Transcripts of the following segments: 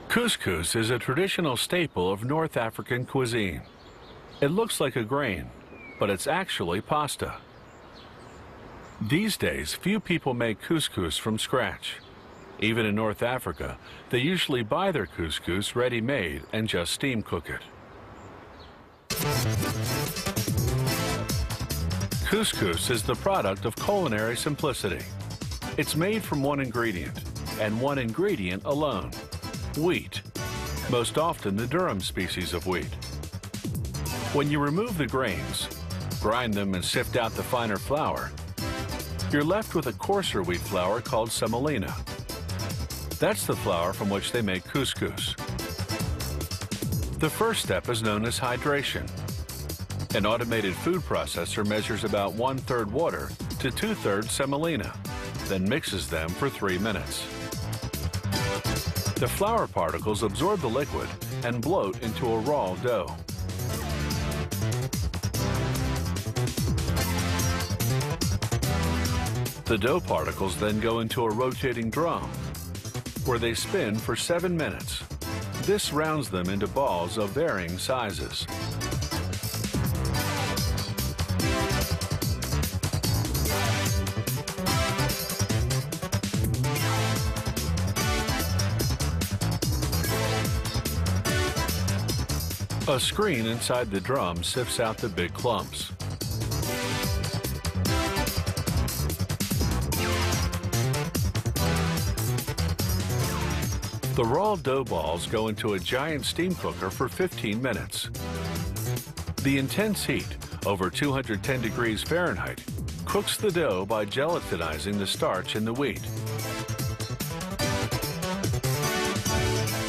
Couscous is a traditional staple of North African cuisine. It looks like a grain, but it's actually pasta. These days, few people make couscous from scratch. Even in North Africa, they usually buy their couscous ready-made and just steam cook it. Couscous is the product of culinary simplicity. It's made from one ingredient, and one ingredient alone: wheat, most often the durum species of wheat. When you remove the grains, grind them and sift out the finer flour, you're left with a coarser wheat flour called semolina. That's the flour from which they make couscous. The first step is known as hydration. An automated food processor measures about 1/3 water to 2/3 semolina, then mixes them for 3 minutes. The flour particles absorb the liquid and bloat into a raw dough. The dough particles then go into a rotating drum, where they spin for 7 minutes. This rounds them into balls of varying sizes. A screen inside the drum sifts out the big clumps. The raw dough balls go into a giant steam cooker for 15 minutes. The intense heat, over 210 degrees Fahrenheit, cooks the dough by gelatinizing the starch in the wheat.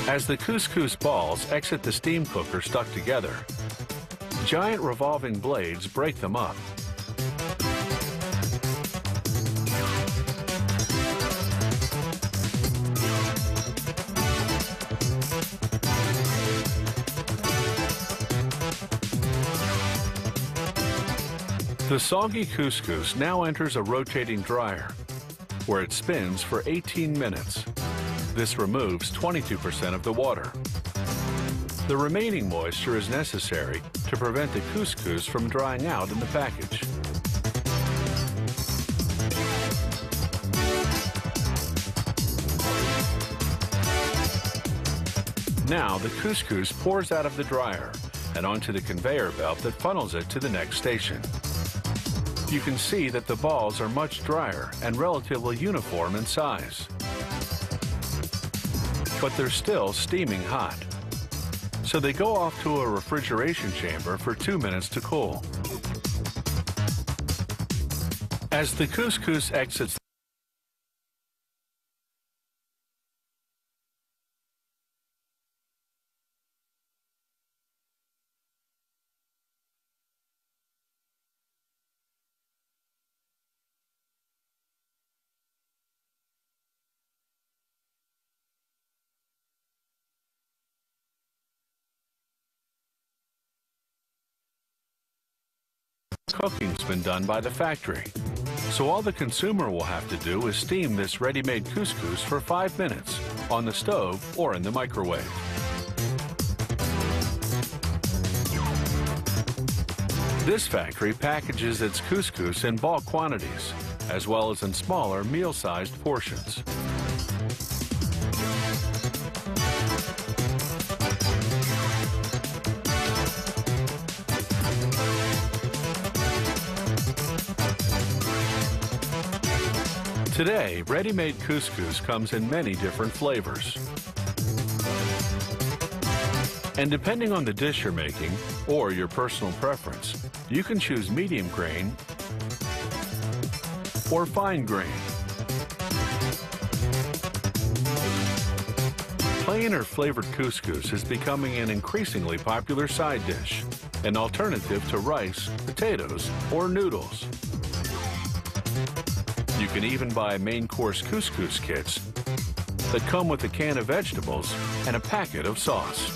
As the couscous balls exit the steam cooker stuck together, giant revolving blades break them up. The soggy couscous now enters a rotating dryer, where it spins for 18 minutes. This removes 22% of the water. The remaining moisture is necessary to prevent the couscous from drying out in the package. Now the couscous pours out of the dryer and onto the conveyor belt that funnels it to the next station. You can see that the balls are much drier and relatively uniform in size. But they're still steaming hot. So they go off to a refrigeration chamber for 2 minutes to cool. As the couscous exits cooking's been done by the factory. So all the consumer will have to do is steam this ready-made couscous for 5 minutes on the stove or in the microwave. This factory packages its couscous in bulk quantities, as well as in smaller meal-sized portions. Today, ready-made couscous comes in many different flavors. And depending on the dish you're making, or your personal preference, you can choose medium grain or fine grain. Plain or flavored couscous is becoming an increasingly popular side dish, an alternative to rice, potatoes, or noodles. You can even buy main course couscous kits that come with a can of vegetables and a packet of sauce.